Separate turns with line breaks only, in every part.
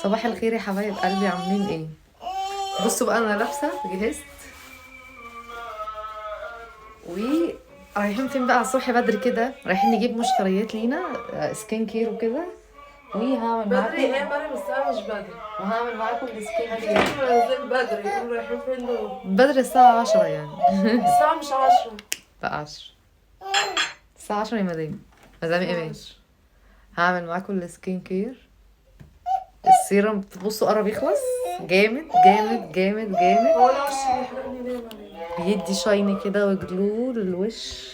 صباح الخير يا حبايب قلبي، عاملين ايه؟ بصوا بقى انا لابسه جهزت ورايحين فين بقى الصبح بدري كده، رايحين نجيب مشتريات لينا سكين كير وكده، وهعمل
بدري
معاكم
ايه مريم؟ الساعة مش بدري.
وهعمل معاكم السكين كير.
هتلاقيهم نازلين بدري. يقولوا رايحين فين دول؟
بدري الساعة 10 يعني.
الساعة مش 10.
لا 10 الساعة 10 يا مدام ايمان. هعمل معاكم السكين كير. السيرم بصوا قرب يخلص، جامد جامد جامد جامد،
هو انا وشي بيحرقني ليه يا مريم؟
بيدي شايني كده وجلو للوش.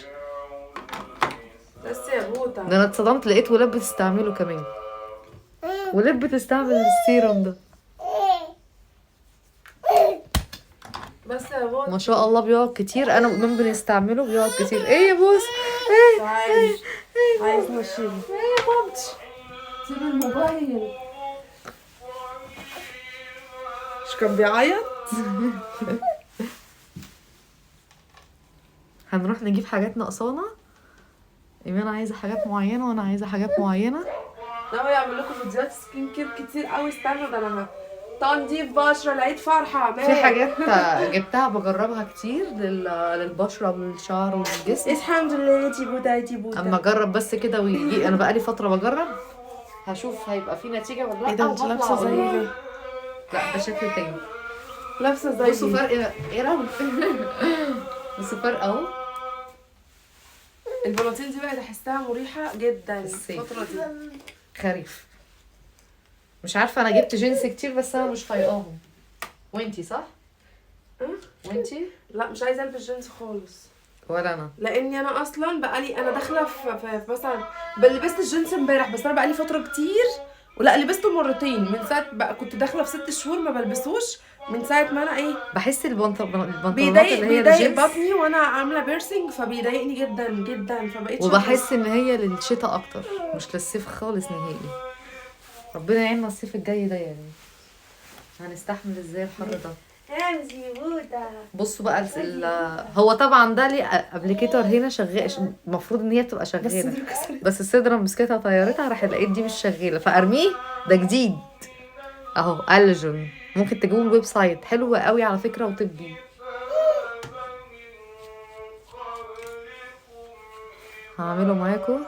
بس يا بوتا.
ده انا اتصدمت لقيت ولاد بتستعمله كمان، ولاد بتستعمل السيرم ده
بس يا بوتا.
ما شاء الله بيقعد كتير. انا وإيمان بنستعمله بيقعد كتير. ايه يا بوس؟ ايه
عايز نشيله.
ايه يا مامتي؟
سيب الموبايل. مش كان بيعيط؟
هنروح نجيب حاجات ناقصانا. ايمان عايزه حاجات معينه وانا عايزه حاجات معينه.
ناوي اعمل لكم فيديوهات سكين كير كتير قوي. استنوا، ده انا تنظيف بشرة العيد فرحة
في حاجات جبتها بجربها كتير للبشره والشعر والجسم.
الحمد لله يا بوتا يا بوتا.
اما اجرب بس كده ويجي، انا بقالي فتره بجرب، هشوف هيبقى في نتيجه ولا لا.
ايه ده؟ انت
وهطلع
لابسه زي
أقول لكم.
ليه؟
لا ده شكل تاني.
لابسه زي
بصوا فرق ايه رب. بصوا فرق اهو.
البناطيل دي بقى تحسها مريحه جدا
الصيف.
الفتره دي.
خريف. مش عارفه، انا جبت جينز كتير بس انا مش طايقاهم. وانتي صح؟ وانتي؟
لا مش عايزه البس جينز خالص.
ولا انا.
لاني انا اصلا بقالي انا داخله في مثلا لبست الجينز امبارح، بس انا بقالي فتره كتير ولا لبسته مرتين من ساعه بقى. كنت داخله في 6 شهور ما بلبسوش من ساعه ما انا ايه.
بحس البنطلونات
بيضايق
اللي هي
بيضايق
الجينز،
بطني وانا عامله بيرسينج، فبيضايقني جدا جدا، فبقيت
وبحس ان هي للشتاء اكتر مش للصيف خالص نهائي. ربنا يعيننا الصيف الجاي ده، يعني هنستحمل ازاي الحر ده. بصوا بقى هو طبعا ده ليه ابليكيتور هنا شغال، المفروض ان هي تبقى شغاله، بس السدره مسكتها طيرتها، راح لقيت دي مش شغاله فارميه. ده جديد اهو، الجون. ممكن تجيبوه الويب سايت، حلو قوي على فكره وطبي. هعمله معاكم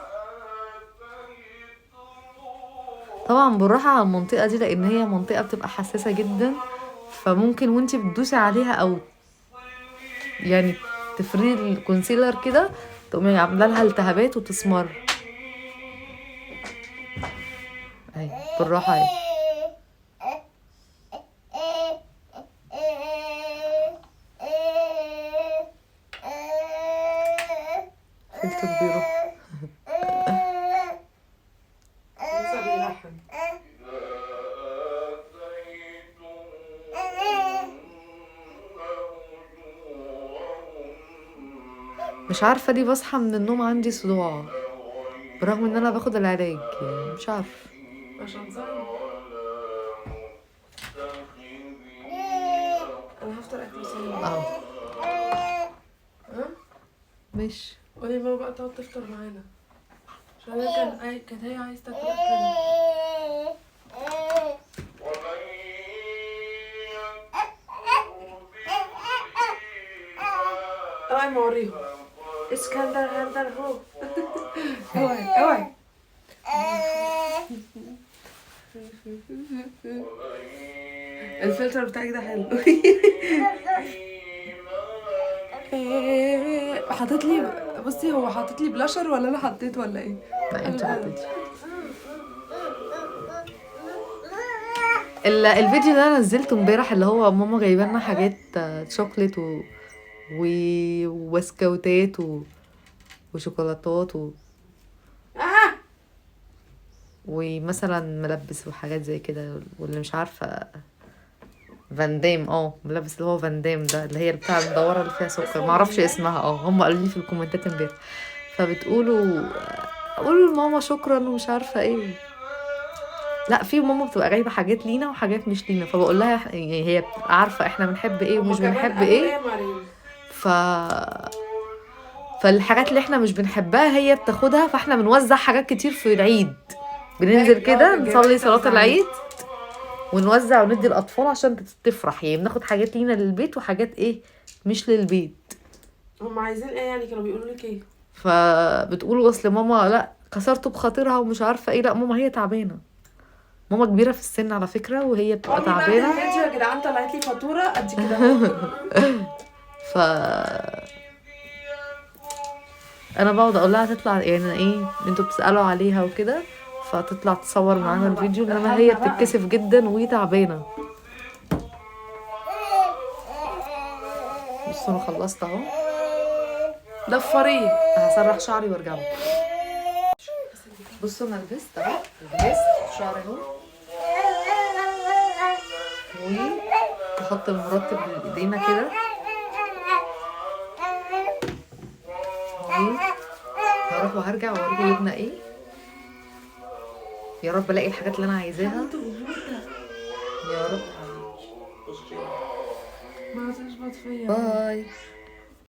طبعا بالراحه على المنطقه دي، لان هي منطقه بتبقى حساسه جدا، فممكن وانتي بتدوسي عليها او يعني تفردي الكونسيلر كده تقومي عامله لها التهابات وتسمر. اهي بالراحه اهي. فلتر بيروح.
لسه بيلحن.
مش عارفه ليه بصحى من النوم عندي صداع برغم ان انا باخد العلاج، يعني مش عارفه.
عشان صايم. انا هفطر اكل صايم.
اهو
ها؟
ماشي.
قولي ماما بقى تقعد تفطر معانا عشان هي كانت هي عايزه تاكل اكلنا. اوعي ما اوريهم. اسكندر هندر هو. اوعي اوعي. الفلتر بتاعك ده حلو. حاطط لي، بصي هو حاطط لي بلاشر ولا انا حطيت ولا ايه؟
لا انت حطيتي. الفيديو ده نزلته امبارح، اللي هو ماما جايبه لنا حاجات شوكليت وبسكوتات وشوكولاتات ومثلا ملبس وحاجات زي كده، واللي مش عارفه فاندام ملبس اللي هو فاندام ده، اللي هي بتاع المدوره اللي فيها سكر، معرفش اسمها. هم قالوا لي في الكومنتات امبارح، فبتقولوا قولوا لماما شكرا ومش عارفه ايه. لا في ماما بتبقى جايبه حاجات لينا وحاجات مش لينا، فبقول لها يعني هي بتبقى عارفه احنا بنحب ايه ومش بنحب ايه. فالحاجات اللي احنا مش بنحبها هي بتاخدها، فاحنا بنوزع حاجات كتير في العيد، بننزل كده نصلي صلاه العيد ونوزع وندي الاطفال عشان تفرح. يعني بناخد حاجات لينا للبيت وحاجات ايه مش للبيت.
هم عايزين ايه يعني؟ كانوا بيقولوا لك ايه؟
فبتقول اصل ماما لا كسرته بخاطرها ومش عارفه ايه. لا ماما هي تعبانه، ماما كبيره في السن على فكره وهي بتبقى
امي بعد
تعبانه.
الفيديو يا جدعان طلعت لي فاتوره قد كده اهو.
ف انا بقعد اقول لها تطلع يعني ايه انتوا بتسالوا عليها وكده، فتطلع تصور معانا الفيديو، انما هي بتتكسف جدا وهي تعبانه. بصوا انا خلصت اهو،
ضفريه.
هسرح شعري وارجع لكم. بصوا انا لبست اهو، لبست شعري اهو، ونحط المرطب بايدينا كده، هروح وهرجع واوريكم جبنا ايه. يا رب الاقي الحاجات اللي انا عايزاها يا رب.
ما تشبط فيا.
باي.